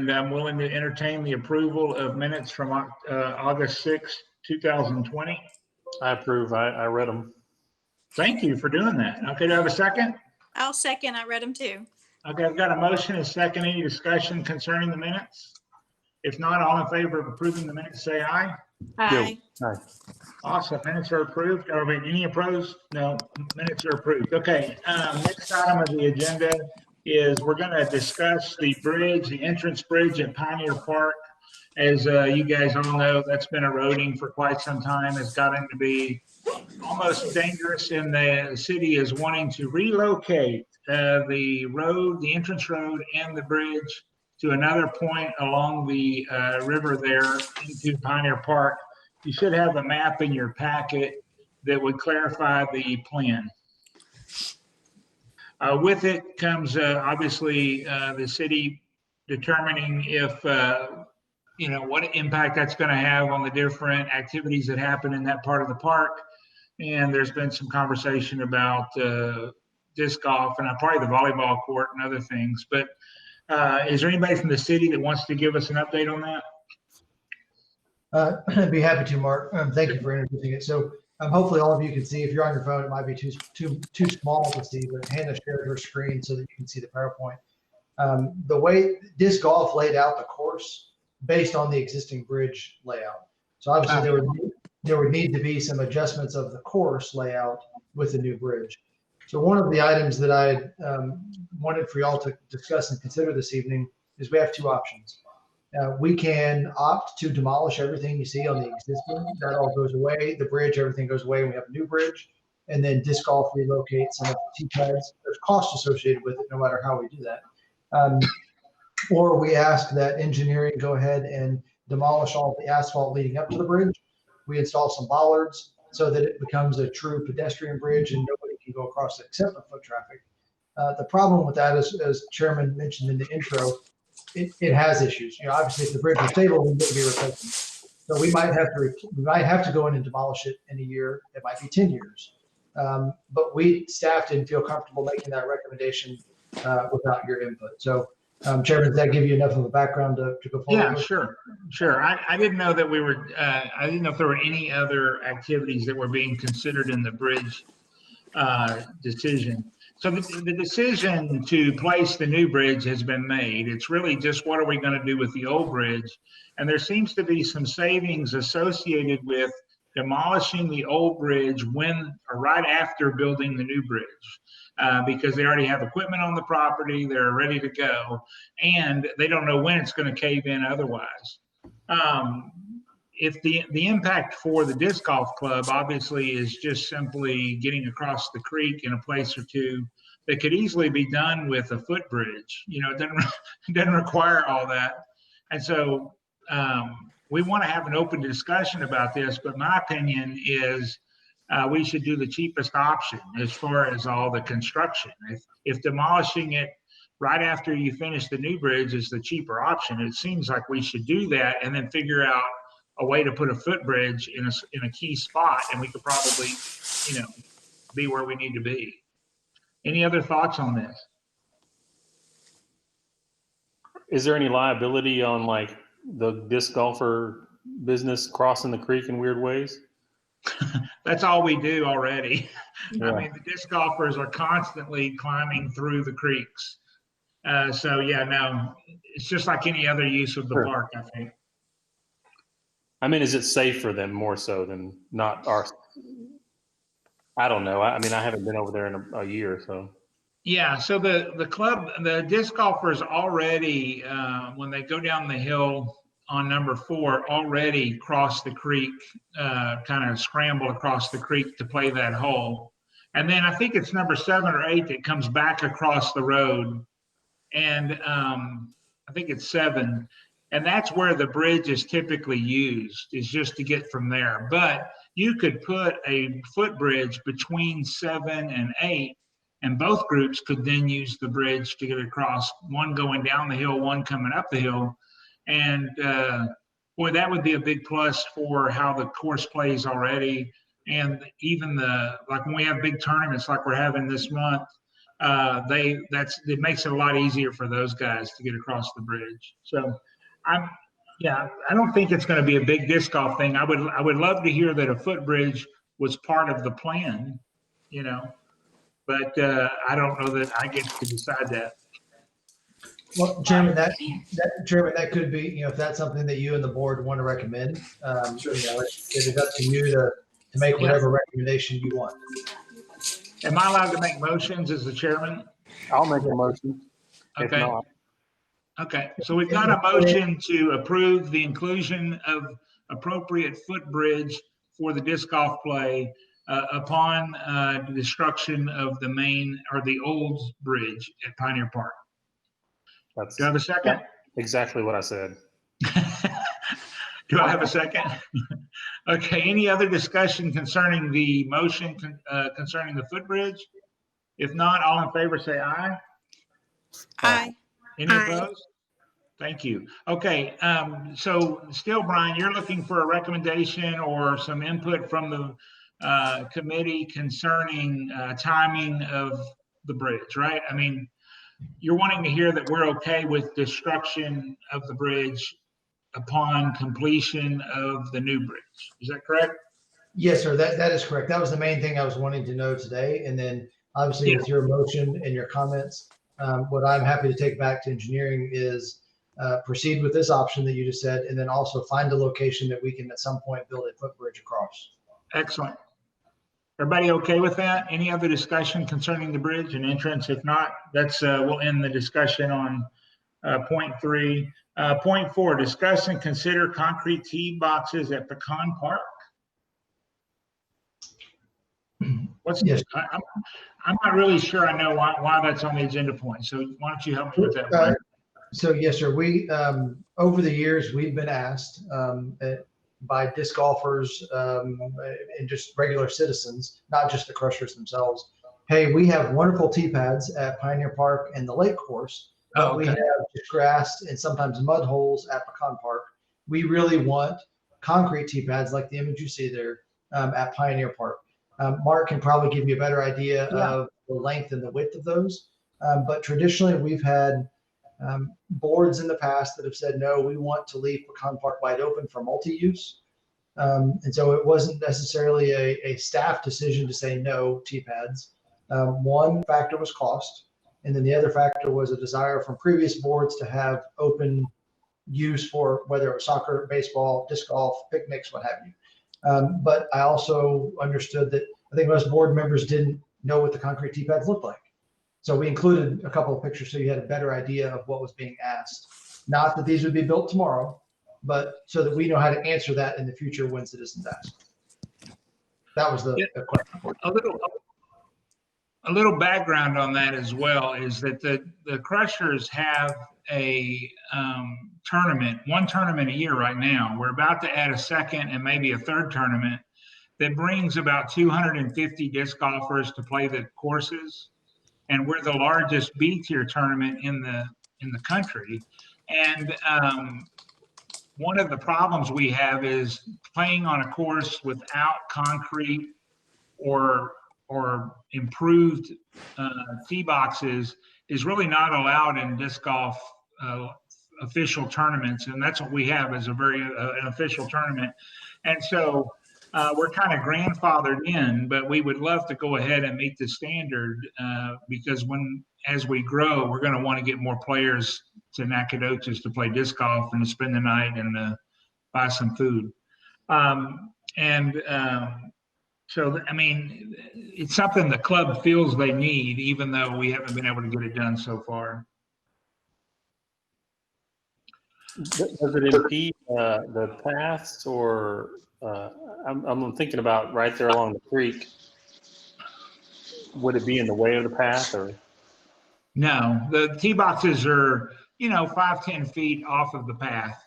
and I'm willing to entertain the approval of minutes from August 6, 2020. I approve. I read them. Thank you for doing that. Okay, do I have a second? I'll second. I read them too. Okay, I've got a motion and a second. Any discussion concerning the minutes? If not, all in favor of approving the minutes, say aye. Aye. Aye. Awesome, minutes are approved. Are there any opposed? No, minutes are approved. Okay, next item of the agenda is we're going to discuss the bridge, the entrance bridge at Pioneer Park. As you guys all know, that's been eroding for quite some time. It's gotten to be almost dangerous, and the city is wanting to relocate the road, the entrance road, and the bridge to another point along the river there into Pioneer Park. You should have a map in your packet that would clarify the plan. With it comes obviously the city determining if what impact that's going to have on the different activities that happen in that part of the park. And there's been some conversation about disc golf and probably the volleyball court and other things. But is there anybody from the city that wants to give us an update on that? I'd be happy to, Mark. Thank you for introducing it. So hopefully all of you can see. If you're on your phone, it might be too small to see, but Hannah shared her screen so that you can see the PowerPoint. The way disc golf laid out the course based on the existing bridge layout. So obviously there would need to be some adjustments of the course layout with the new bridge. So one of the items that I wanted for y'all to discuss and consider this evening is we have two options. We can opt to demolish everything you see on the existing. That all goes away. The bridge, everything goes away. We have a new bridge. And then disc golf relocates some of the tee pads. There's cost associated with it no matter how we do that. Or we ask that engineering go ahead and demolish all the asphalt leading up to the bridge. We install some bollards so that it becomes a true pedestrian bridge and nobody can go across it except for foot traffic. The problem with that is, as Chairman mentioned in the intro, it has issues. Obviously, if the bridge is stable, we need to be replacing. So we might have to go in and demolish it in a year. It might be 10 years. But staff didn't feel comfortable making that recommendation without your input. So, Chairman, does that give you enough of a background to go forward? Yeah, sure. I didn't know that I didn't know if there were any other activities that were being considered in the bridge decision. So the decision to place the new bridge has been made. It's really just what are we going to do with the old bridge? And there seems to be some savings associated with demolishing the old bridge right after building the new bridge. Because they already have equipment on the property, they're ready to go, and they don't know when it's going to cave in otherwise. If the impact for the disc golf club obviously is just simply getting across the creek in a place or two that could easily be done with a footbridge. It doesn't require all that. And so we want to have an open discussion about this, but my opinion is we should do the cheapest option as far as all the construction. If demolishing it right after you finish the new bridge is the cheaper option, it seems like we should do that and then figure out a way to put a footbridge in a key spot, and we could probably, be where we need to be. Any other thoughts on this? Is there any liability on like the disc golfer business crossing the creek in weird ways? That's all we do already. Yeah. I mean, the disc golfers are constantly climbing through the creeks. So yeah, no, it's just like any other use of the park, I think. I mean, is it safe for them more so than not our? I don't know. I mean, I haven't been over there in a year, so. Yeah. So the club, the disc golfers already, when they go down the hill on number 4, already cross the creek, kind of scramble across the creek to play that hole. And then I think it's number 7 or 8 that comes back across the road. And I think it's 7. And that's where the bridge is typically used, is just to get from there. But you could put a footbridge between 7 and 8, and both groups could then use the bridge to get across, one going down the hill, one coming up the hill. And boy, that would be a big plus for how the course plays already. And even like when we have big tournaments like we're having this month, it makes it a lot easier for those guys to get across the bridge. So yeah, I don't think it's going to be a big disc golf thing. I would love to hear that a footbridge was part of the plan, but I don't know that I get to decide that. Well, Chairman, that could be, if that's something that you and the board want to recommend, it is up to you to make whatever recommendation you want. Am I allowed to make motions as the chairman? I'll make a motion. If Okay. not, Okay, so we've got a motion to approve the inclusion of appropriate footbridge for the disc golf play upon the destruction of the main or the old bridge at Pioneer Park. that's Do I have a second? exactly what I said. Do I have a second? Okay, any other discussion concerning the motion concerning the footbridge? If not, all in favor say aye. Aye. Any Aye. opposed? Thank you. Okay, so still, Brian, you're looking for a recommendation or some input from the committee concerning timing of the bridge, right? I mean, you're wanting to hear that we're okay with destruction of the bridge upon completion of the new bridge. Is that correct? Yes, sir. That is correct. That was the main thing I was wanting to know today. And then obviously with your motion and your comments, what I'm happy to take back to engineering is proceed with this option that you just said, and then also find a location that we can at some point build a footbridge across. Excellent. Everybody okay with that? Any other discussion concerning the bridge and entrance? If not, we'll end the discussion on point 3. Point 4, discuss and consider concrete tee boxes at Pecan Park. Yes. I'm not really sure I know why that's on the agenda point. So why don't you help me with that, Brian? So yes, sir. We over the years we've been asked by disc golfers and just regular citizens, not just the crushers themselves. Hey, we have wonderful tee pads at Pioneer Park and the lake course, but we have just grass and sometimes mud holes at Pecan Park. We really want concrete tee pads like the image you see there at Pioneer Park. Mark can probably give you a better idea of the length and the width of those. But traditionally, we've had boards in the past that have said, no, we want to leave Pecan Park wide open for multi-use. And so it wasn't necessarily a staff decision to say no tee pads. One factor was cost. And then the other factor was a desire from previous boards to have open use for whether it was soccer, baseball, disc golf, picnics, what have you. But I also understood that I think most board members didn't know what the concrete tee pads looked like. So we included a couple of pictures so you had a better idea of what was being asked. Not that these would be built tomorrow, but so that we know how to answer that in the future when citizens ask. That was the question. A little background on that as well is that the Crushers have a tournament, one tournament a year right now. We're about to add a second and maybe a third tournament that brings about 250 disc golfers to play the courses. And we're the largest B-tier tournament in the country. And one of the problems we have is playing on a course without concrete or improved tee boxes is really not allowed in disc golf official tournaments, and that's what we have as an official tournament. And so we're kind of grandfathered in, but we would love to go ahead and meet the standard because as we grow, we're going to want to get more players to Nacogdoches to play disc golf and to spend the night and buy some food. So, I mean, it's something the club feels they need, even though we haven't been able to get it done so far. Does it impede the paths, or I'm thinking about right there along the creek? Would it be in the way of the path, or? No, the tee boxes are 5-10 feet off of the path.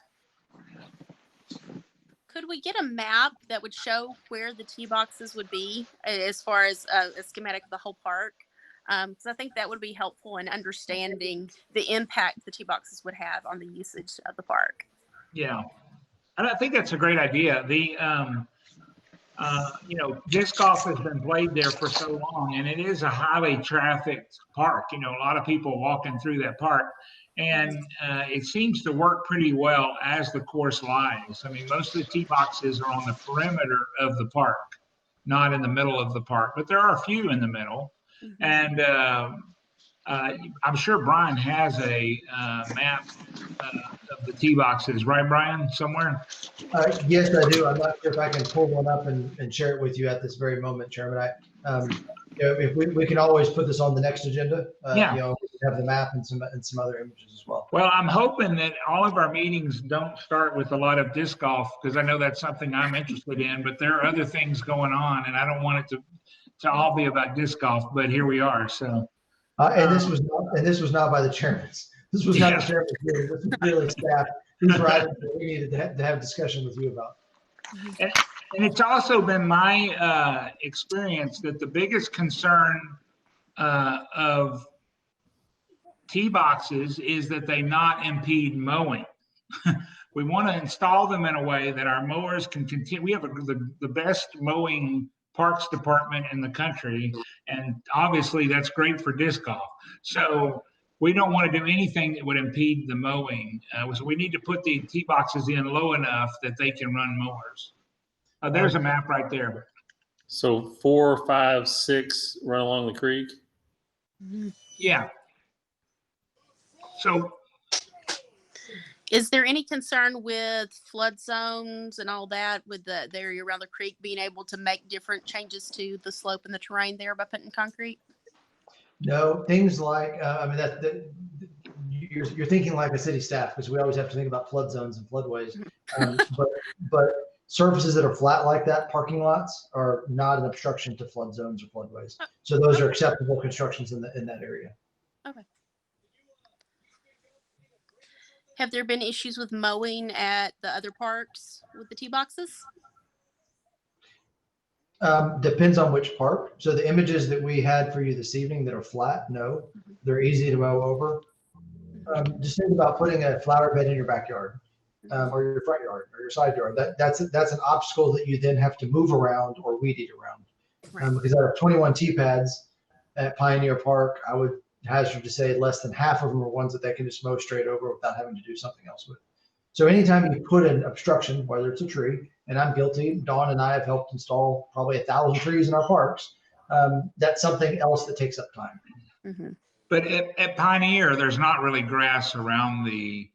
Could we get a map that would show where the tee boxes would be as far as a schematic of the whole park? Because I think that would be helpful in understanding the impact the tee boxes would have on the usage of the park. Yeah, and I think that's a great idea. disc golf has been played there for so long, and it is a highly trafficked park. A lot of people walking through that park, and it seems to work pretty well as the course lies. I mean, most of the tee boxes are on the perimeter of the park, not in the middle of the park, but there are a few in the middle. And I'm sure Brian has a map of the tee boxes, right, Brian, somewhere? Yes, I do. I'm not sure if I can pull one up and share it with you at this very moment, Chairman. If we can always put this on the next agenda. Yeah. We can have the map and some other images as well. Well, I'm hoping that all of our meetings don't start with a lot of disc golf, because I know that's something I'm interested in, but there are other things going on, and I don't want it to all be about disc golf, but here we are, so. And this was not by the chairman's. This was not the chairman's meeting. This was really staff. These were items that we needed to have discussion with you about. And it's also been my experience that the biggest concern of tee boxes is that they not impede mowing. We want to install them in a way that our mowers can continue. We have the best mowing parks department in the country, and obviously that's great for disc golf. So we don't want to do anything that would impede the mowing. So we need to put the tee boxes in low enough that they can run mowers. There's a map right there. So 4, 5, 6 run along the creek. Yeah. So Is there any concern with flood zones and all that with the area around the creek being able to make different changes to the slope and the terrain there by putting concrete? No, things like, you're thinking like a city staff, because we always have to think about flood zones and floodways. But surfaces that are flat like that, parking lots, are not an obstruction to flood zones or floodways. So those are acceptable constructions in that area. Okay. Have there been issues with mowing at the other parks with the tee boxes? Depends on which park. So the images that we had for you this evening that are flat, no, they're easy to mow over. Just think about putting a flower bed in your backyard, or your front yard or your side yard. That's an obstacle that you then have to move around or weed eat around. Because out of 21 tee pads at Pioneer Park, I would hazard to say less than half of them are ones that they can just mow straight over without having to do something else with. So anytime you put an obstruction, whether it's a tree, and I'm guilty, Dawn and I have helped install probably 1,000 trees in our parks. That's something else that takes up time. Mm-hmm. But at Pioneer, there's not really grass around the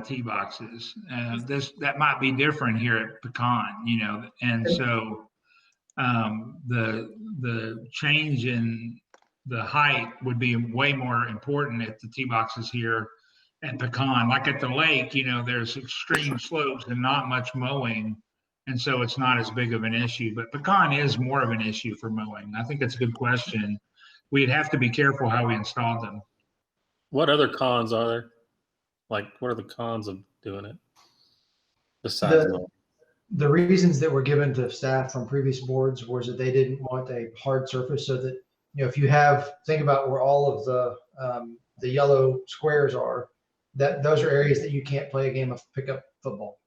tee boxes. That might be different here at Pecan, and so the change in the height would be way more important at the tee boxes here at Pecan. Like at the lake, there's extreme slopes and not much mowing, and so it's not as big of an issue. But Pecan is more of an issue for mowing. I think that's a good question. We'd have to be careful how we install them. What other cons are there? Like, what are the cons of doing it besides mowing? The reasons that were given to staff from previous boards was that they didn't want a hard surface, so that if you think about where all of the yellow squares are, that those are areas that you can't play a game of pickup football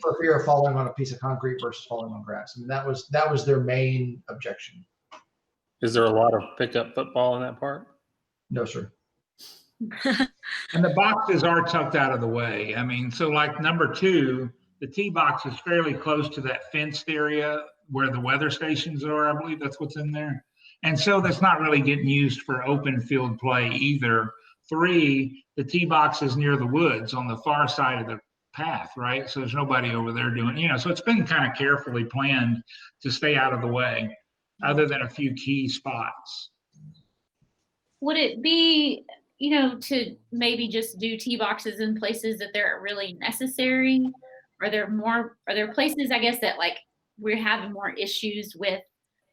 for fear of falling on a piece of concrete versus falling on grass. I mean, that was their main objection. Is there a lot of pickup football in that park? No, sir. And the boxes are tucked out of the way. I mean, so like number 2, the tee box is fairly close to that fenced area where the weather stations are. I believe that's what's in there. And so that's not really getting used for open field play either. 3, the tee box is near the woods on the far side of the path, right? So there's nobody over there doing, so it's been kind of carefully planned to stay out of the way, other than a few key spots. Would it be, to maybe just do tee boxes in places that they're really necessary? Are there places, I guess, that like we're having more issues with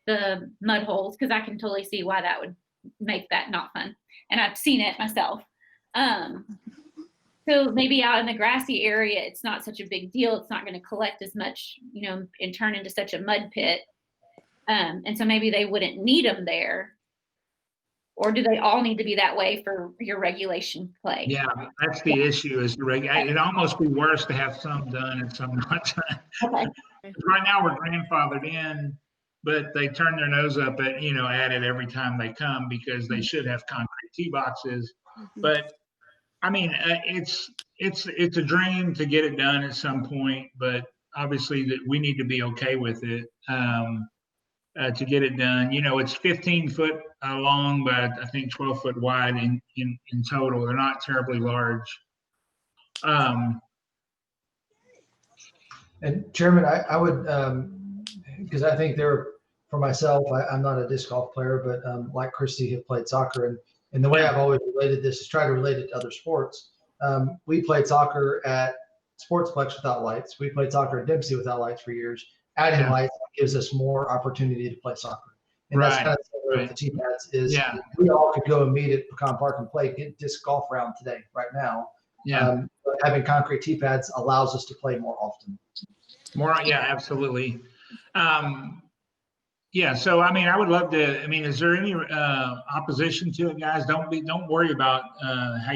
the mud holes? Because I can totally see why that would make that not fun. And I've seen it myself. So maybe out in the grassy area, it's not such a big deal. It's not going to collect as much, and turn into such a mud pit. And so maybe they wouldn't need them there. Or do they all need to be that way for your regulation play? Yeah, that's the issue is it'd almost be worse to have some done and some not done. Okay. Right now, we're grandfathered in, but they turn their nose up at, at it every time they come because they should have concrete tee boxes. But I mean, it's a dream to get it done at some point, but obviously that we need to be okay with it to get it done. It's 15 foot long, but I think 12 foot wide in total. They're not terribly large. And Chairman, I would, because I think for myself, I'm not a disc golf player, but like Christy have played soccer. And the way I've always related this is try to relate it to other sports. We played soccer at Sportsplex without lights. We played soccer at Dempsey without lights for years. Adding lights gives us more opportunity to play soccer. And that's kind of similar with the tee pads is we all could go and meet at Pecan Park and play disc golf round today, right now. But having concrete tee pads allows us to play more often. Absolutely. So I mean, I would love to. I mean, is there any opposition to it, guys? Don't worry about how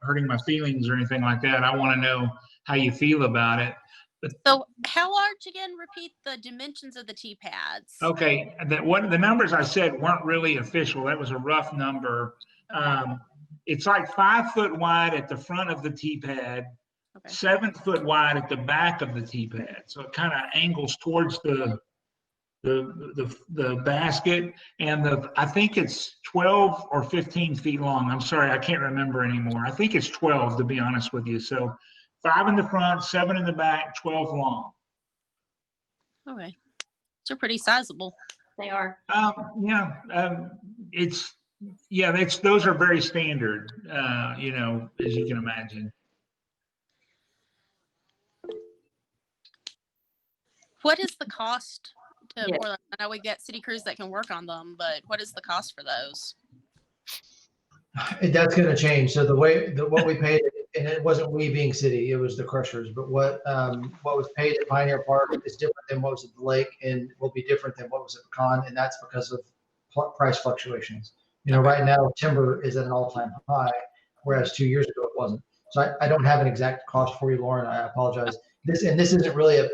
hurting my feelings or anything like that. I want to know how you feel about it. But So how large again? Repeat the dimensions of the tee pads. okay, the numbers I said weren't really official. That was a rough number. It's like 5 foot wide at the front of the tee pad, 7 foot wide at the back of the tee pad. So it kind of angles towards the basket, and I think it's 12 or 15 feet long. I'm sorry, I can't remember anymore. I think it's 12, to be honest with you. So 5 in the front, 7 in the back, 12 long. Okay, so pretty sizable. They are. Those are very standard. As you can imagine. What is the cost to Portland? I know we get city crews that can work on them, but what is the cost for those? That's going to change. So what we paid, and it wasn't we being city, it was the crushers. But what was paid at Pioneer Park is different than what was at the lake, and will be different than what was at Pecan, and that's because of price fluctuations. Right now timber is at an all-time high, whereas 2 years ago it wasn't. So I don't have an exact cost for you, Lauren. I apologize. This isn't really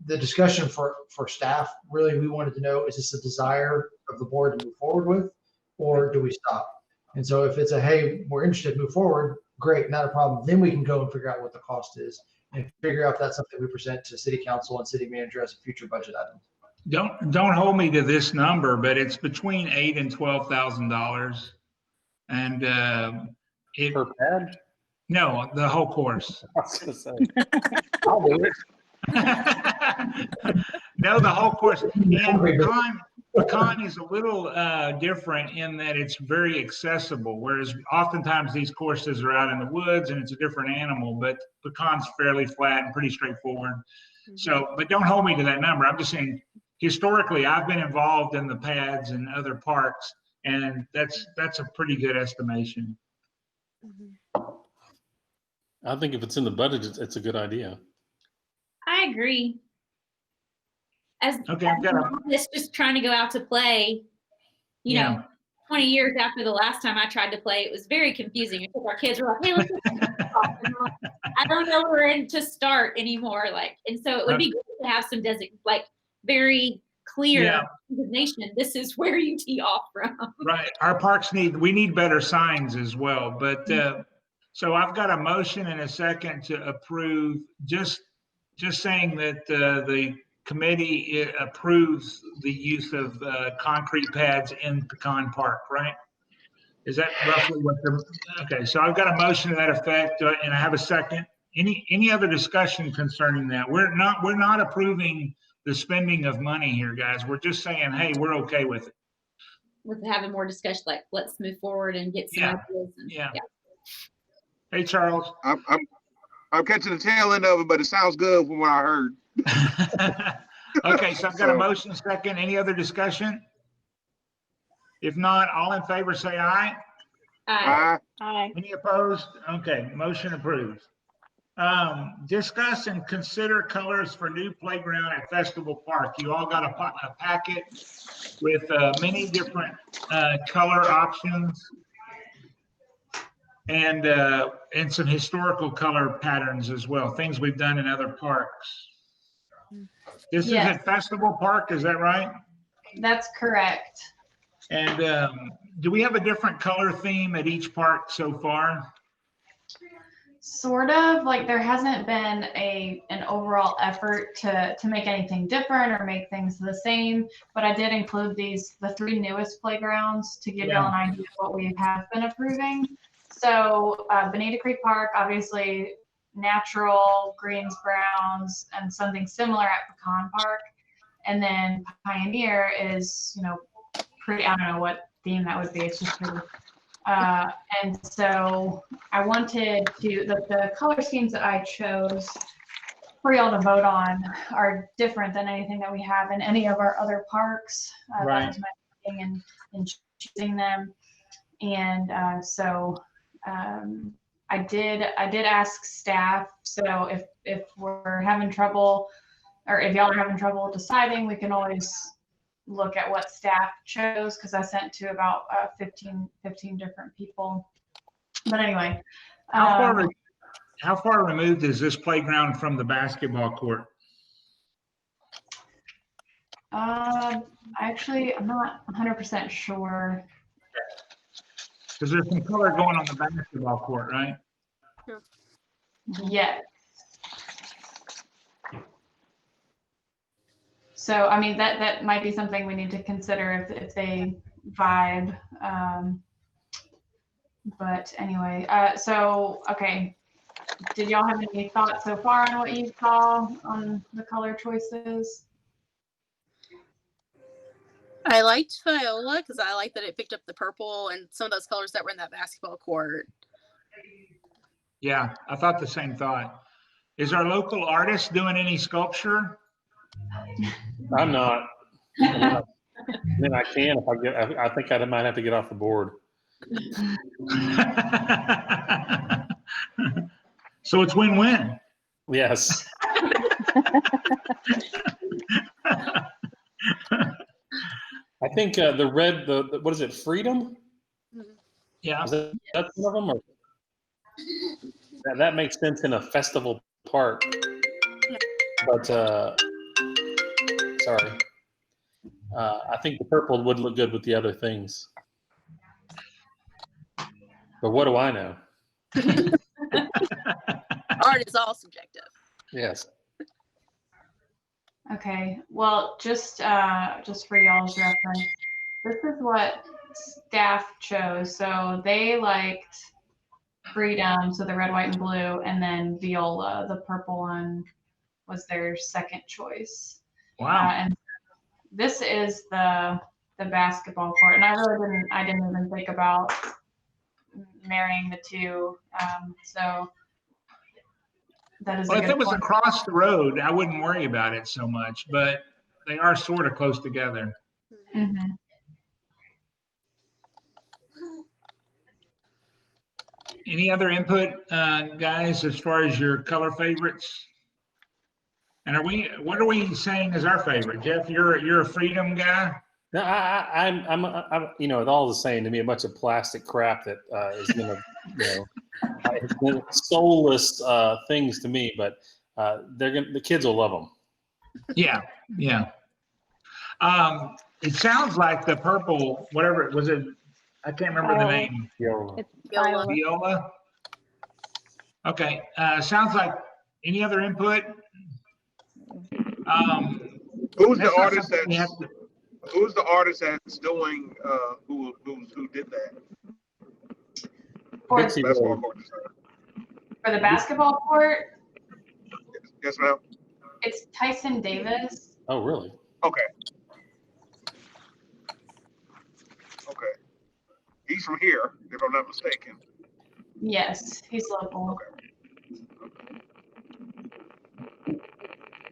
the discussion for staff. Really, we wanted to know, is this a desire of the board to move forward with, or do we stop? And so if it's hey, we're interested, move forward, great, not a problem. Then we can go and figure out what the cost is and figure out if that's something we present to city council and city manager as a future budget item. Don't hold me to this number, but it's between $8,000 and $12,000, and Per pad? No, the whole course. I was gonna say, I'll do it. No, the whole course. And Pecan is a little different in that it's very accessible, whereas oftentimes these courses are out in the woods and it's a different animal, but Pecan's fairly flat and pretty straightforward. So, but don't hold me to that number. I'm just saying, historically, I've been involved in the pads and other parks, and that's a pretty good estimation. I think if it's in the budget, it's a good idea. I agree. Okay, I've got It's just trying to go out to play, you know, 20 years after the last time I tried to play, it was very confusing. Because our kids were like, hey, let's I don't know where to start anymore. And so it would be good to have some very clear designation. This is where you tee off from. Right. Our parks we need better signs as well. But so I've got a motion and a second to approve, just saying that the committee approves the use of concrete pads in Pecan Park, right? Is that roughly what okay, so I've got a motion to that effect, and I have a second. Any other discussion concerning that? We're not approving the spending of money here, guys. We're just saying, hey, we're okay with it. With having more discussion, let's move forward and get some ideas. Yeah. Hey, Charles. I'm catching the tail end of it, but it sounds good from what I heard. Okay, so I've got a motion second. Any other discussion? If not, all in favor say aye. Aye. Aye. Any opposed? Okay, motion approved. Discuss and consider colors for new playground at Festival Park. You all got a packet with many different color options and some historical color patterns as well, things we've done in other parks. This is Yes. at Festival Park, is that right? That's correct. And do we have a different color theme at each park so far? Sort of, like there hasn't been an overall effort to make anything different or make things the same, but I did include the 3 newest playgrounds to give y'all an idea of what we have been approving. So Bonita Creek Park, obviously natural, greens, browns, and something similar at Pecan Park. And then Pioneer is, pretty, I don't know what theme that would be. It's just pretty. And so I wanted to, the color schemes that I chose for y'all to vote on are different than anything that we have in any of our other parks. Right. That was my thinking in choosing them. And so I did ask staff. So if we're having trouble, or if y'all are having trouble deciding, we can always look at what staff chose, because I sent to about 15 different people. But anyway, How far removed is this playground from the basketball court? actually, I'm not 100% sure. Because there's some color going on the basketball court, right? Yes. So, I mean, that might be something we need to consider if they vibe. But anyway, so, okay. Did y'all have any thoughts so far on what you saw on the color choices? I liked Viola because I like that it picked up the purple and some of those colors that were in that basketball court. Yeah, I thought the same thought. Is our local artist doing any sculpture? I'm not. I mean, I can if I get. I think I might have to get off the board. So it's win-win. Yes. I think the red. The what is it? Freedom. Yeah. Is that one of them? Or that makes sense in a festival park. But sorry. I think the purple would look good with the other things. But what do I know? Art is all subjective. Yes. Okay, well, just for y'all's reference, this is what staff chose. So they liked Freedom, so the red, white, and blue, and then Viola, the purple one, was their second choice. Wow. And this is the basketball court, and I didn't even think about marrying the two. So that is. Well, a if good it was point. across the road, I wouldn't worry about it so much, but they are sort of close together. Mhm. Any other input, guys, as far as your color favorites? And what are we saying is our favorite? Jeff, you're a Freedom guy? No, I'm it's all the same to me. A bunch of plastic crap that is gonna, it's been soulless things to me. But the kids will love them. Yeah, yeah. It sounds like the purple, whatever it was, I can't remember the name. Viola. Viola. Viola. Okay. Sounds like any other input? Who's the That's not artist something we have that's, to- who's the artist that's doing, who did that? For, Dixie Basketball Road. court design. for the basketball court, Yes, ma'am? it's Tyson Davis. Oh, really? Okay. Okay. He's from here, if I'm not mistaken. Yes, he's local.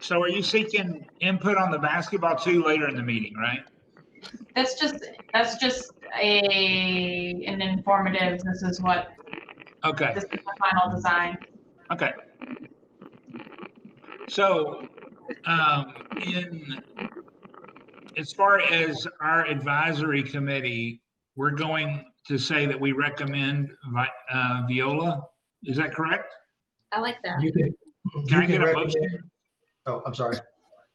So are you seeking input on the basketball too later in the meeting, right? That's just an informative. This is Okay. the final design. Okay. So, as far as our advisory committee, we're going to say that we recommend Viola. Is that correct? I like that. You can Can I get a recommend- motion? Oh, I'm sorry.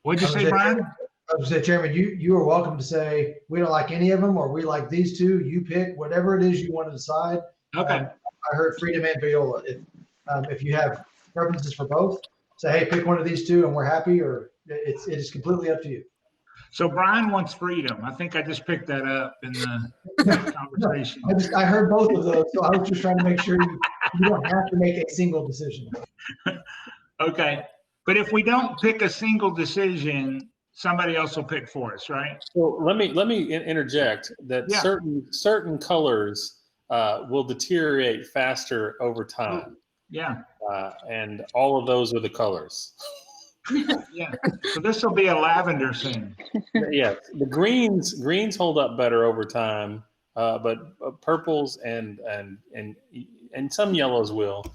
What'd you I say, was Brian? I was gonna say, Chairman, you are welcome to say, we don't like any of them, or we like these two, you pick whatever it is you want to decide. Okay, I heard Freedom and Viola. If you have preferences for both, say, hey, pick one of these two and we're happy, or it is completely up to you. so Brian wants freedom. I think I just picked that up in the conversation. I heard both of those, so I was just trying to make sure you don't have to make a single decision. Okay, but if we don't pick a single decision, somebody else will pick for us, right? So let me interject that Yeah. certain colors will deteriorate faster over time, Yeah, and all of those are the colors. yeah. So this will be a lavender soon. Yeah, the greens hold up better over time, but purples and some yellows will.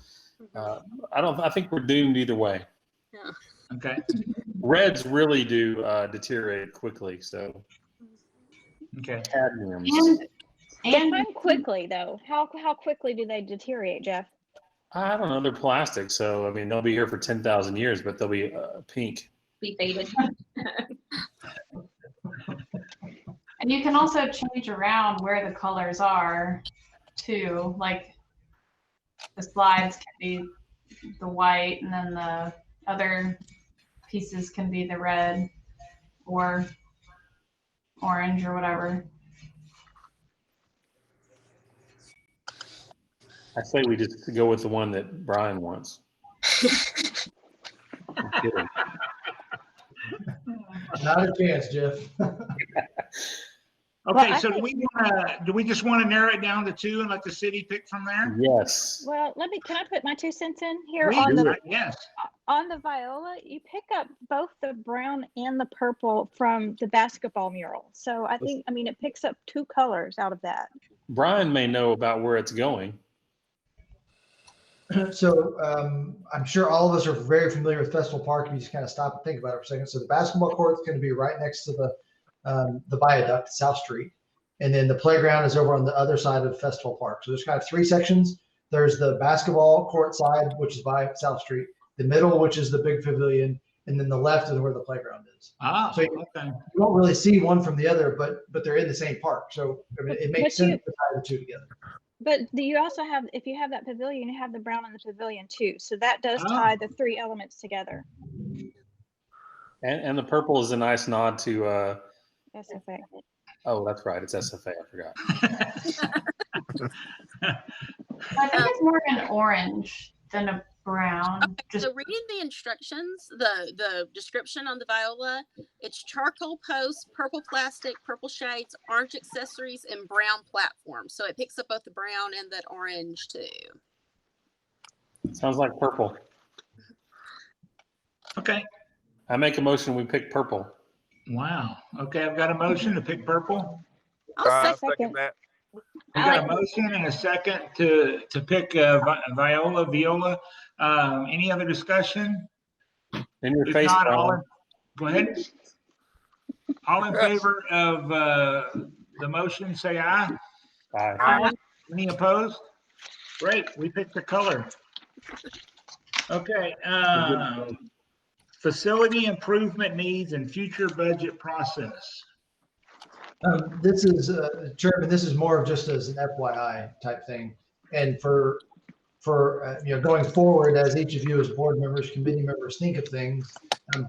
I think we're doomed either way. Okay, Reds really do deteriorate quickly. So okay. cadmiums. And Define quickly though. How quickly do they deteriorate, Jeff? I don't know. They're plastic, so I mean they'll be here for 10,000 years, but they'll be pink. Be faded. And you can also change around where the colors are too. Like the slides can be the white, and then the other pieces can be the red or orange or whatever. I say we just go with the one that Brian wants. I'm kidding. Not a chance, Jeff. Okay, I so think- do we just want to narrow it down to two and let the city pick from there? Yes. Well, can I put my 2 cents in here Please, on the yes. on the viola? You pick up both the brown and the purple from the basketball mural. So I mean, it picks up 2 colors out of that. Brian may know about where it's going. So I'm sure all of us are very familiar with Festival Park. If you just kind of stop and think about it for a second. So the basketball court's going to be right next to the viaduct, South Street. And then the playground is over on the other side of Festival Park. So there's kind of 3 sections. There's the basketball court side, which is by South Street, the middle, which is the big pavilion, and then the left is where the playground is. Ah, So okay. You won't really see one from the other, but they're in the same park. So I mean, it makes But you- sense to tie the two together. But you also have, if you have that pavilion, you have the brown in the pavilion too. So that does Oh. tie the 3 elements together. And the purple is a nice nod to, SFA. oh, that's right. It's SFA. I forgot. I think it's more of an orange than a brown. Just So reading the instructions, the description on the viola, it's charcoal posts, purple plastic, purple shades, orange accessories, and brown platform. So it picks up both the brown and that orange too. Sounds like purple. Okay, I make a motion. We pick purple. wow. Okay, I've got a motion to pick purple. I'll second. Second that. We got a motion and a second to pick viola. Any other discussion? In your If face, not, Brian. go ahead. All in favor of the motion, say aye. Aye. Any opposed? Great, we picked the color. Okay, facility improvement needs and future budget process. This is, Chairman, this is more of just as an FYI type thing. And for going forward, as each of you as board members, committee members think of things,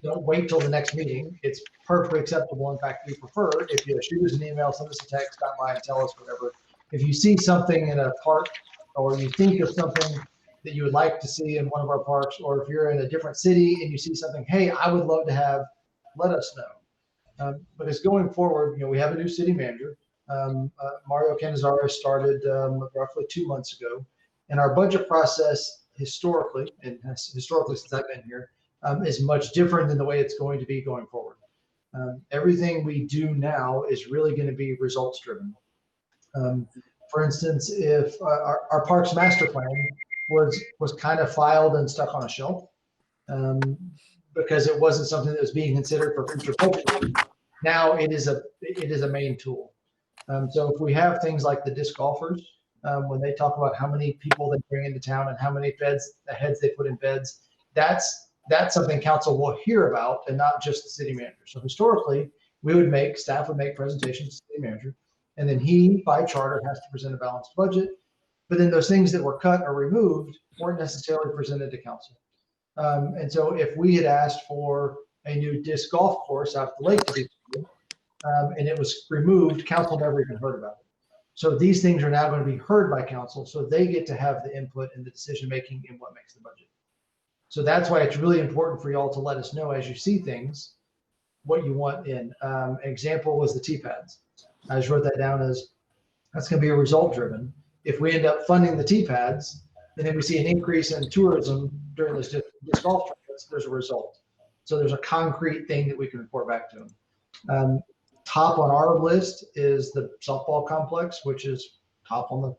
don't wait till the next meeting. It's perfectly acceptable. In fact, we prefer if you shoot us an email, send us a text, stop by and tell us whatever. If you see something in a park or you think of something that you would like to see in one of our parks, or if you're in a different city and you see something, hey, I would love to have, let us know. But as going forward, we have a new city manager. Mario Canizares started roughly 2 months ago. And our budget process historically, and historically since I've been here, is much different than the way it's going to be going forward. Everything we do now is really going to be results driven. For instance, if our parks master plan was kind of filed and stuck on a shelf because it wasn't something that was being considered for future budget. Now it is a main tool. So if we have things like the disc golfers, when they talk about how many people they bring into town and how many heads they put in beds, that's that's something council will hear about and not just the city manager. So historically, staff would make presentations to the city manager, and then he, by charter, has to present a balanced budget. But then those things that were cut or removed weren't necessarily presented to council. And so if we had asked for a new disc golf course out at the lake to be and it was removed, council never even heard about it. So these things are now going to be heard by council, so they get to have the input in the decision-making in what makes the budget. So that's why it's really important for y'all to let us know as you see things, what you want in. An example was the T-pads. I just wrote that down as, that's going to be a result driven. If we end up funding the T-pads, and then we see an increase in tourism during this disc golf tournaments, there's a result. So there's a concrete thing that we can report back to them. Top on our list is the softball complex, which is top on the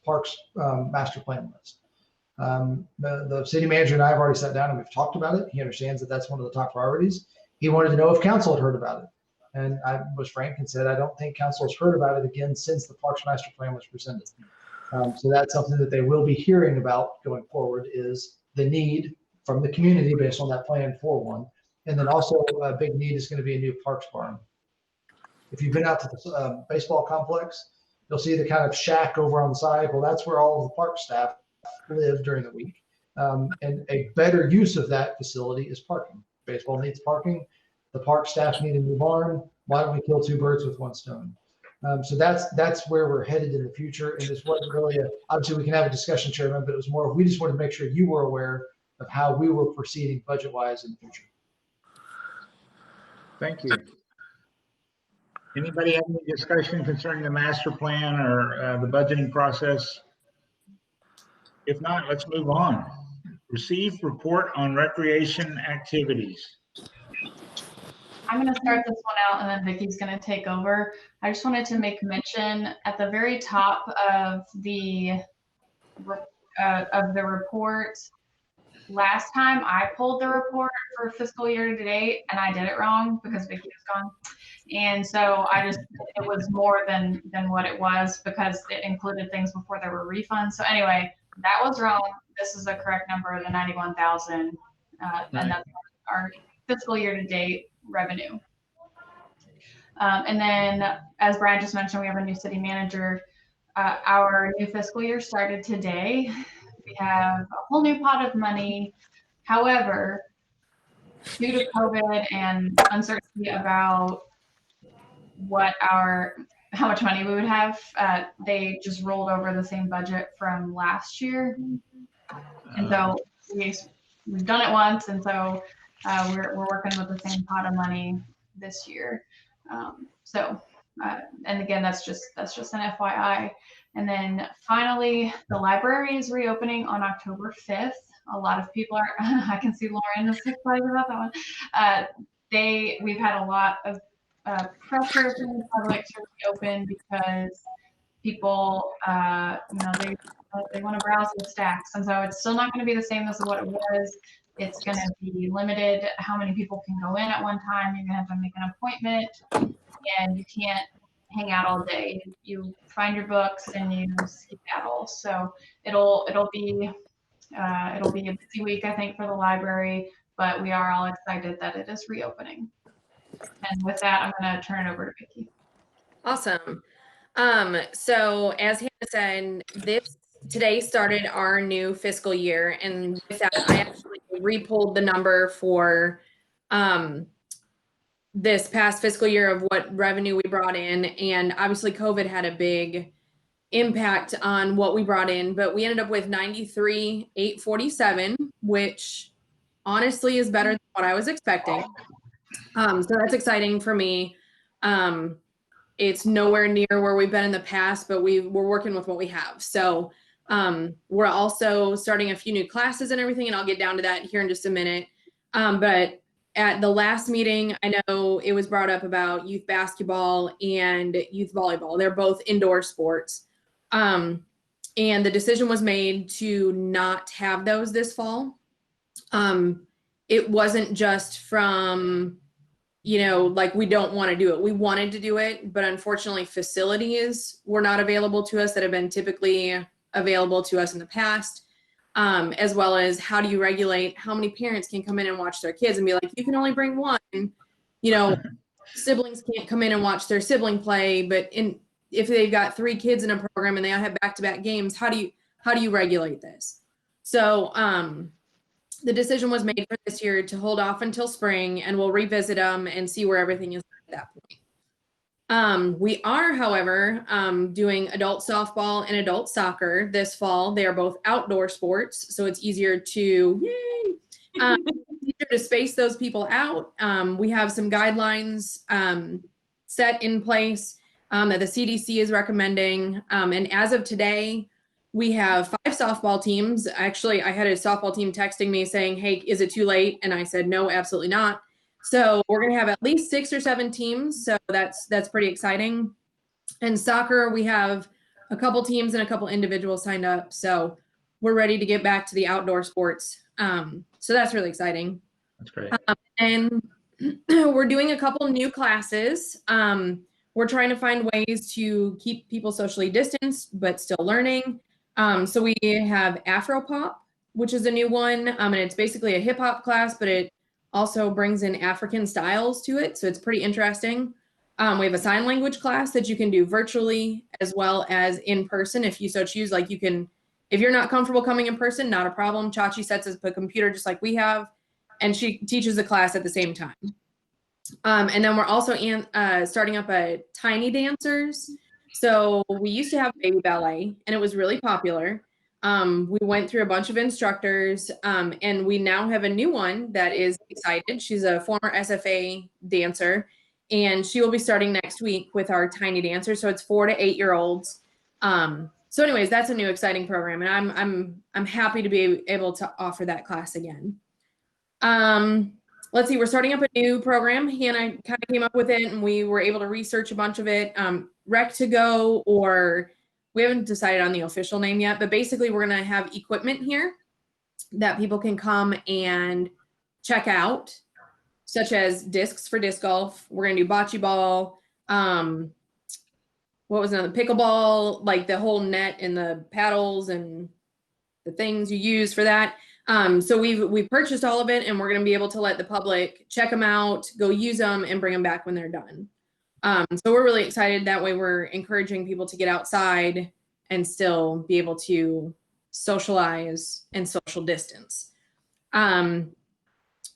parks master plan list. The city manager and I have already sat down and we've talked about it. He understands that that's one of the top priorities. He wanted to know if council had heard about it. And I was frank and said, I don't think council has heard about it again since the parks master plan was presented. So that's something that they will be hearing about going forward, is the need from the community based on that plan for one. And then also a big need is going to be a new parks barn. If you've been out to the baseball complex, you'll see the kind of shack over on the side. Well, that's where all of the park staff live during the week. And a better use of that facility is parking. Baseball needs parking. The park staff need a new barn. Why don't we kill two birds with one stone? So that's where we're headed in the future. And this wasn't really obviously we can have a discussion, Chairman, but it was more, we just wanted to make sure you were aware of how we were proceeding budget-wise in the future. Thank you. Anybody have any discussion concerning the master plan or the budgeting process? If not, let's move on. Receive report on recreation activities. I'm going to start this one out and then Vicky's going to take over. I just wanted to make mention at the very top of the report. Last time I pulled the report for fiscal year to date and I did it wrong because Vicky was gone. And so it was more than what it was because it included things before there were refunds. So anyway, that was wrong. This is the correct number, the 91,000. And that's our fiscal year to date revenue. And then as Brad just mentioned, we have a new city manager. Our new fiscal year started today. We have a whole new pot of money. However, due to COVID and uncertainty about how much money we would have, they just rolled over the same budget from last year. And so we've done it once, and so we're working with the same pot of money this year. And again, that's just an FYI. And then finally, the library is reopening on October 5th. A lot of people are, I can see Lauren is excited about that one. We've had a lot of pressure from the public to reopen because people, they want to browse the stacks. And so it's still not going to be the same as what it was. It's going to be limited how many people can go in at one time. You're going to have to make an appointment, and you can't hang out all day. You find your books and you skedaddle. So it'll be a busy week, I think, for the library, but we are all excited that it is reopening. And with that, I'm going to turn it over to Vicki. Awesome. So as Hannah said, today started our new fiscal year, and with that, I actually re-pulled the number for this past fiscal year of what revenue we brought in, and obviously COVID had a big impact on what we brought in, but we ended up with 93,847, which honestly is better than what I was expecting. So that's exciting for me. It's nowhere near where we've been in the past, but we're working with what we have. So we're also starting a few new classes and everything, and I'll get down to that here in just a minute. But at the last meeting, I know it was brought up about youth basketball and youth volleyball. They're both indoor sports. And the decision was made to not have those this fall. It wasn't just from, like we don't want to do it. We wanted to do it, but unfortunately facilities were not available to us that have been typically available to us in the past. as well as how do you regulate how many parents can come in and watch their kids and be like, you can only bring one. You know, siblings can't come in and watch their sibling play, but if they've got 3 kids in a program and they all have back-to-back games, how do you regulate this? So the decision was made for this year to hold off until spring, and we'll revisit them and see where everything is at that point. We are, however, doing adult softball and adult soccer this fall. They are both outdoor sports, so it's easier to space those people out. We have some guidelines set in place that the CDC is recommending. And as of today, we have 5 softball teams. Actually, I had a softball team texting me saying, hey, is it too late? And I said, no, absolutely not. So we're going to have at least 6 or 7 teams. So that's pretty exciting. And soccer, we have a couple teams and a couple individuals signed up. So we're ready to get back to the outdoor sports. So that's really exciting. That's great. And we're doing a couple new classes. We're trying to find ways to keep people socially distanced, but still learning. So we have Afro Pop, which is a new one. And it's basically a hip hop class, but it also brings in African styles to it. So it's pretty interesting. We have a sign language class that you can do virtually as well as in person if you so choose. Like you can, if you're not comfortable coming in person, not a problem. Chachi sets up a computer just like we have, and she teaches the class at the same time. And then we're also starting up a Tiny Dancers. So we used to have baby ballet, and it was really popular. We went through a bunch of instructors, and we now have a new one that is excited. She's a former SFA dancer, and she will be starting next week with our Tiny Dancers. So it's 4 to 8 year olds. So anyways, that's a new exciting program, and I'm happy to be able to offer that class again. Let's see, we're starting up a new program. Hannah kind of came up with it, and we were able to research a bunch of it. Rec to Go, or we haven't decided on the official name yet, but basically we're going to have equipment here that people can come and check out, such as discs for disc golf. We're going to do bocce ball. What was another? Pickleball, like the whole net and the paddles and the things you use for that. So we've purchased all of it, and we're going to be able to let the public check them out, go use them, and bring them back when they're done. So we're really excited. That way we're encouraging people to get outside and still be able to socialize and social distance.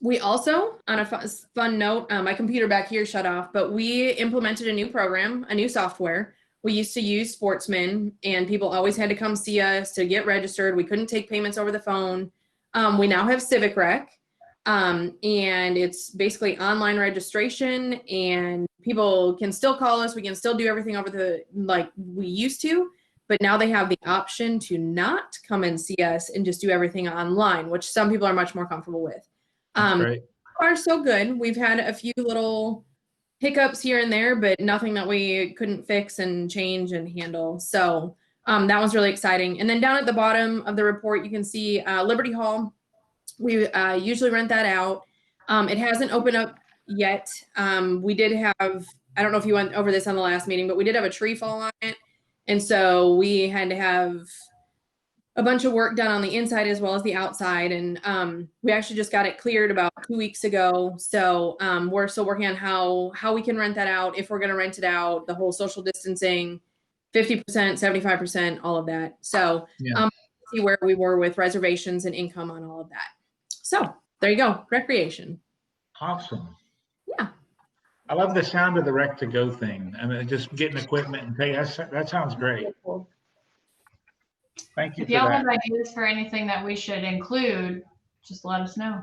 We also, on a fun note, my computer back here shut off, but we implemented a new program, a new software. We used to use Sportsman, and people always had to come see us to get registered. We couldn't take payments over the phone. We now have Civic Rec, and it's basically online registration, and people can still call us. We can still do everything over like we used to, but now they have the option to not come and see us and just do everything online, which some people are much more comfortable with. Great. So far, so good. We've had a few little hiccups here and there, but nothing that we couldn't fix and change and handle. So that was really exciting. And then down at the bottom of the report, you can see Liberty Hall. We usually rent that out. It hasn't opened up yet. We did have, I don't know if you went over this on the last meeting, but we did have a tree fall on it. And so we had to have a bunch of work done on the inside as well as the outside. And we actually just got it cleared about 2 weeks ago. So we're still working on how we can rent that out, if we're going to rent it out, the whole social distancing, 50%, 75%, all of that. So see where we were with reservations and income on all of that. So there you go, recreation. Awesome. Yeah. I love the sound of the Rec to Go thing. I mean, just getting equipment and pay. That sounds great. Thank you If for y'all that. have ideas for anything that we should include, just let us know.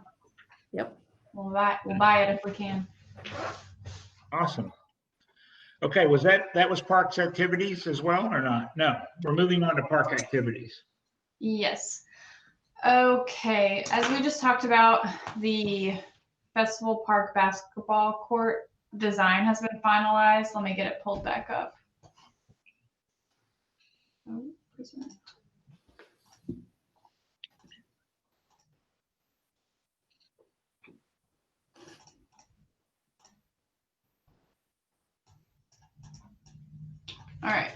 Yep. We'll buy it if we can. Awesome. Okay, that was parks activities as well or not? No, we're moving on to park activities. Yes. Okay, as we just talked about, the Festival Park basketball court design has been finalized. Let me get it pulled back up. Oh, where's my- All right.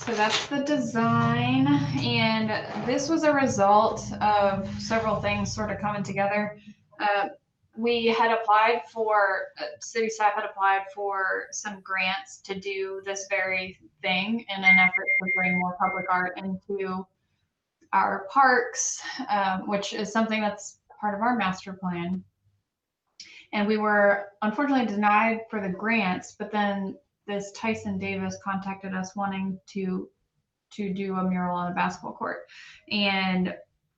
So that's the design, and this was a result of several things sort of coming together. We had applied for, city staff had applied for some grants to do this very thing in an effort to bring more public art into our parks, which is something that's part of our master plan. And we were unfortunately denied for the grants, but then this Tyson Davis contacted us wanting to do a mural on a basketball court. And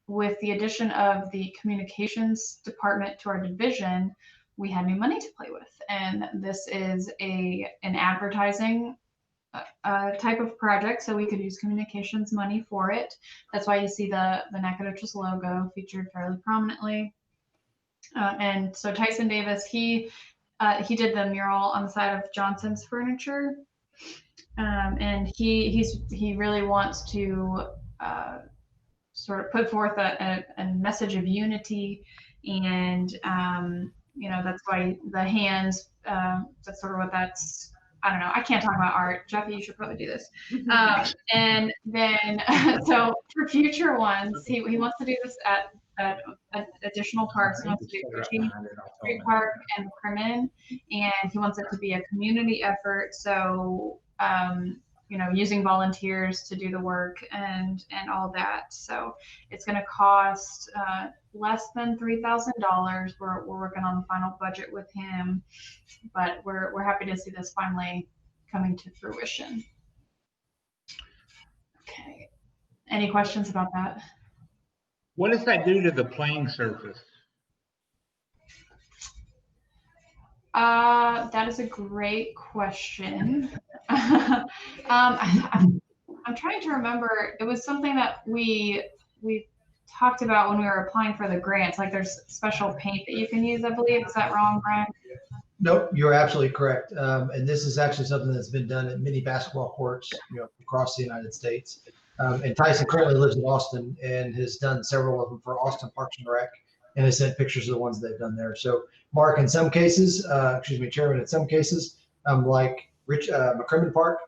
with the addition of the communications department to our division, we had new money to play with. And this is an advertising type of project, so we could use communications money for it. That's why you see the Nacogdoches logo featured fairly prominently. And so Tyson Davis, he did the mural on the side of Johnson's Furniture, and he really wants to sort of put forth a message of unity, and that's why the hands. That's sort of what that's. I don't know. I can't talk about art. Jeffy, you should probably do this. And then, so for future ones, he wants to do this at additional parks. He wants to do Ritchie Street Park and McCrimmon, and he wants it to be a community effort. So, using volunteers to do the work and all that. So it's going to cost less than $3,000. We're working on the final budget with him, but we're happy to see this finally coming to fruition. Okay. Any questions about that? What does that do to the playing surface? That is a great question. I'm trying to remember. It was something that we talked about when we were applying for the grants. Like there's special paint that you can use, I believe. Is that wrong, Brian? Nope, you're absolutely correct. And this is actually something that's been done at many basketball courts, across the United States. And Tyson currently lives in Austin and has done several of them for Austin Parks and Rec, and has sent pictures of the ones they've done there. So, Mark, in some cases, Chairman, in some cases, like McCrimmon Park,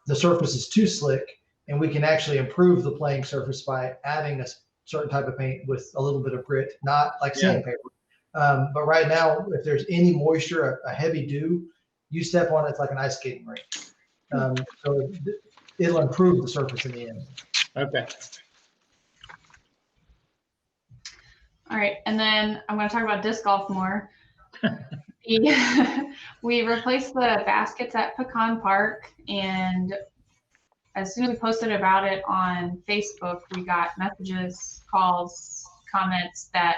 the surface is too slick, and we can actually improve the playing surface by adding a certain type of paint with a little bit of grit, not like sandpaper. But right now, if there's any moisture, a heavy dew, you step on it, it's like an ice skating rink. So it'll improve the surface in the end. Okay. All right, and then I'm going to talk about disc golf more. We replaced the baskets at Pecan Park, and as soon as we posted about it on Facebook, we got messages, calls, comments that,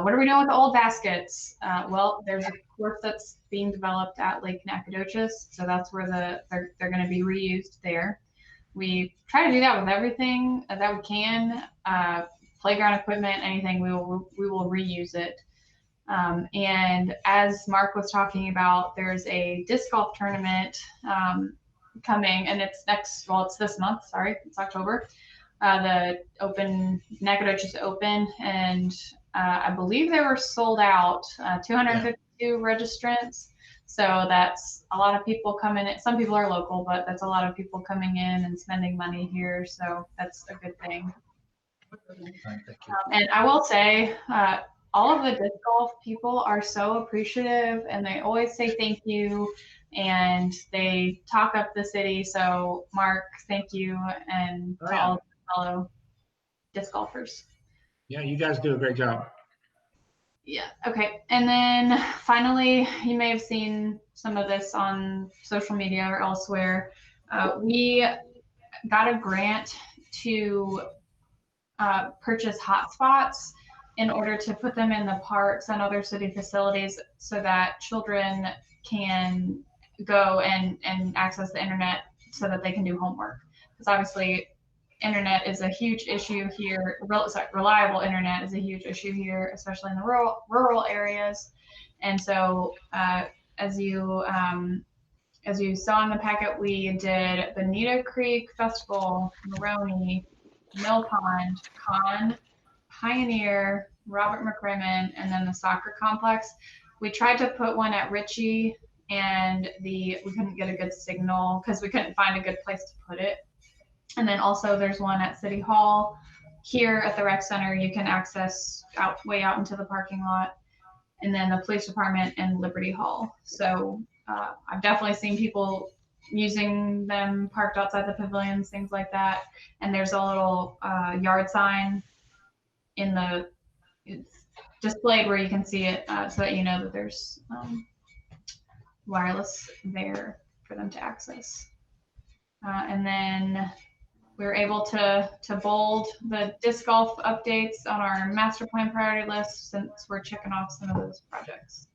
what are we doing with the old baskets? Well, there's a course that's being developed at Lake Nacogdoches, so that's where they're going to be reused there. We try to do that with everything that we can. Playground equipment, anything, we will reuse it. And as Mark was talking about, there's a disc golf tournament coming, and it's this month. Sorry, it's October. The Nacogdoches Open, and I believe they were sold out. 252 registrants. So that's a lot of people coming in. Some people are local, but that's a lot of people coming in and spending money here. So that's a good thing. And I will say, all of the disc golf people are so appreciative, and they always say thank you, and they talk up the city. So Mark, thank you, and to all of the fellow disc golfers. Yeah, you guys do a great job. Yeah. Okay. And then finally, you may have seen some of this on social media or elsewhere. We got a grant to purchase hotspots in order to put them in the parks and other city facilities so that children can go and access the internet so that they can do homework. Because obviously, internet is a huge issue here. Reliable internet is a huge issue here, especially in the rural areas. And so, as you saw in the packet, we did the Bonita Creek Festival, Maroney, Mill Pond, Con, Pioneer, Robert McCrimmon, and then the soccer complex. We tried to put one at Ritchie, and we couldn't get a good signal because we couldn't find a good place to put it. And then also there's one at City Hall. Here at the rec center, you can access way out into the parking lot. And then the police department and Liberty Hall. So I've definitely seen people using them parked outside the pavilions, things like that. And there's a little yard sign it's displayed where you can see it so that you know that there's wireless there for them to access. And then we were able to bold the disc golf updates on our master plan priority list since we're checking off some of those projects.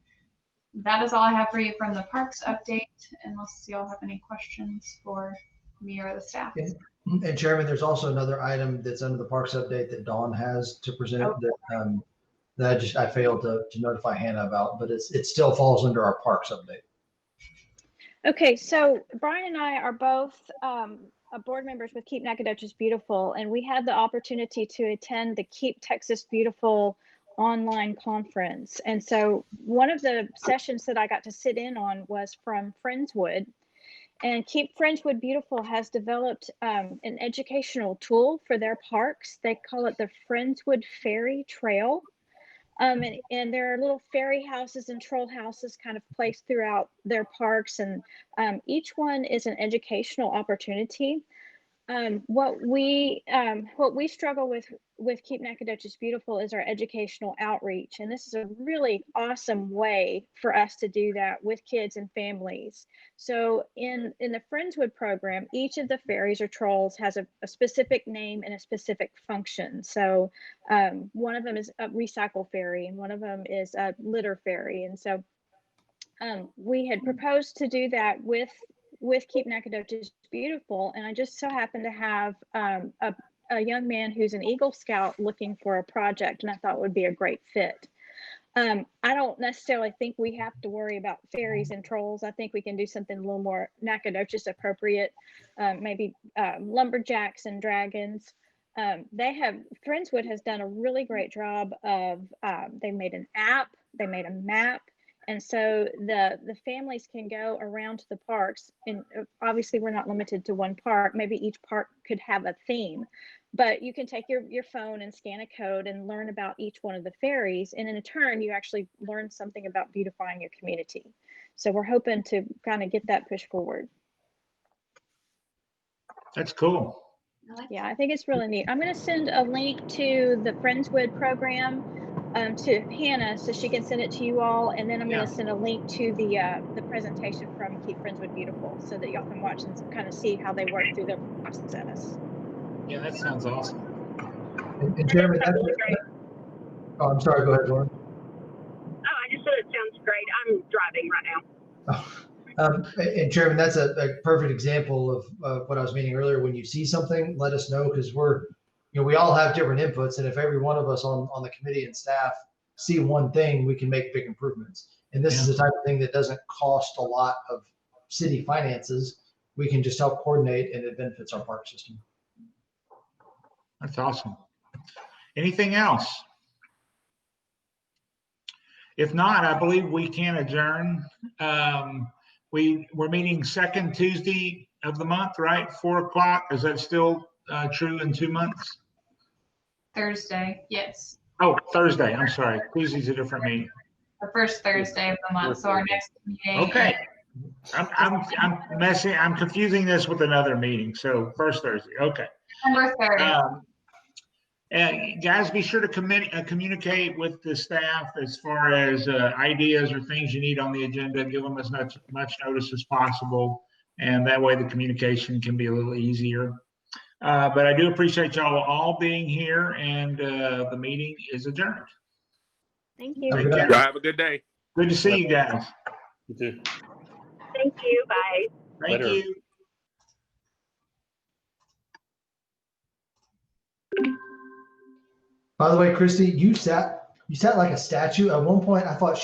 That is all I have for you from the parks update, unless y'all have any questions for me or the staff. And Chairman, there's also another item that's under the parks update that Dawn has to present that I failed to notify Hannah about, but it still falls under our parks update. Okay, so Brian and I are both board members with Keep Nacogdoches Beautiful, and we had the opportunity to attend the Keep Texas Beautiful online conference. And so one of the sessions that I got to sit in on was from Friendswood. And Keep Friendswood Beautiful has developed an educational tool for their parks. They call it the Friendswood Fairy Trail. And there are little fairy houses and troll houses kind of placed throughout their parks. And each one is an educational opportunity. What we struggle with Keep Nacogdoches Beautiful is our educational outreach. And this is a really awesome way for us to do that with kids and families. So in the Friendswood program, each of the fairies or trolls has a specific name and a specific function. So one of them is a recycle fairy and one of them is a litter fairy. And so we had proposed to do that with Keep Nacogdoches Beautiful, and I just so happen to have a young man who's an Eagle Scout looking for a project, and I thought would be a great fit. I don't necessarily think we have to worry about fairies and trolls. I think we can do something a little more Nacogdoches appropriate, maybe lumberjacks and dragons. Friendswood has done a really great job of, they made an app, they made a map. And so the families can go around to the parks, and obviously we're not limited to one park. Maybe each park could have a theme, but you can take your phone and scan a code and learn about each one of the fairies. And in turn, you actually learn something about beautifying your community. So we're hoping to kind of get that push forward. That's cool. Yeah, I think it's really neat. I'm going to send a link to the Friendswood program to Hannah so she can send it to you all, and then I'm going to send a link to the presentation from Keep Friendswood Beautiful so that y'all can watch and kind of see how they work through their process. Yeah, that sounds awesome. And Chairman, oh, I'm sorry. Go ahead, Lauren. Oh, I just said it sounds great. I'm driving right now. And Chairman, that's a perfect example of what I was meaning earlier. When you see something, let us know, because we all have different inputs, and if every one of us on the committee and staff see one thing, we can make big improvements. And this is the type of thing that doesn't cost a lot of city finances. We can just help coordinate, and it benefits our park system. That's awesome. Anything else? If not, I believe we can adjourn. We're meeting second Tuesday of the month, right? 4 o'clock. Is that still true in 2 months? Thursday, yes. Oh, Thursday. I'm sorry. Tuesday's a different meeting. The first Thursday of the month. So our next meeting. Okay. I'm messing. I'm confusing this with another meeting. So first Thursday. Okay. December 3rd. And guys, be sure to communicate with the staff as far as ideas or things you need on the agenda. Give them as much notice as possible, and that way the communication can be a little easier. But I do appreciate y'all all being here, and the meeting is adjourned. Thank you. Take care. Have a good day. Good to see you guys. You too. Thank you. Bye. Thank Later. you. By the way, Christy, you sat like a statue. At one point, I thought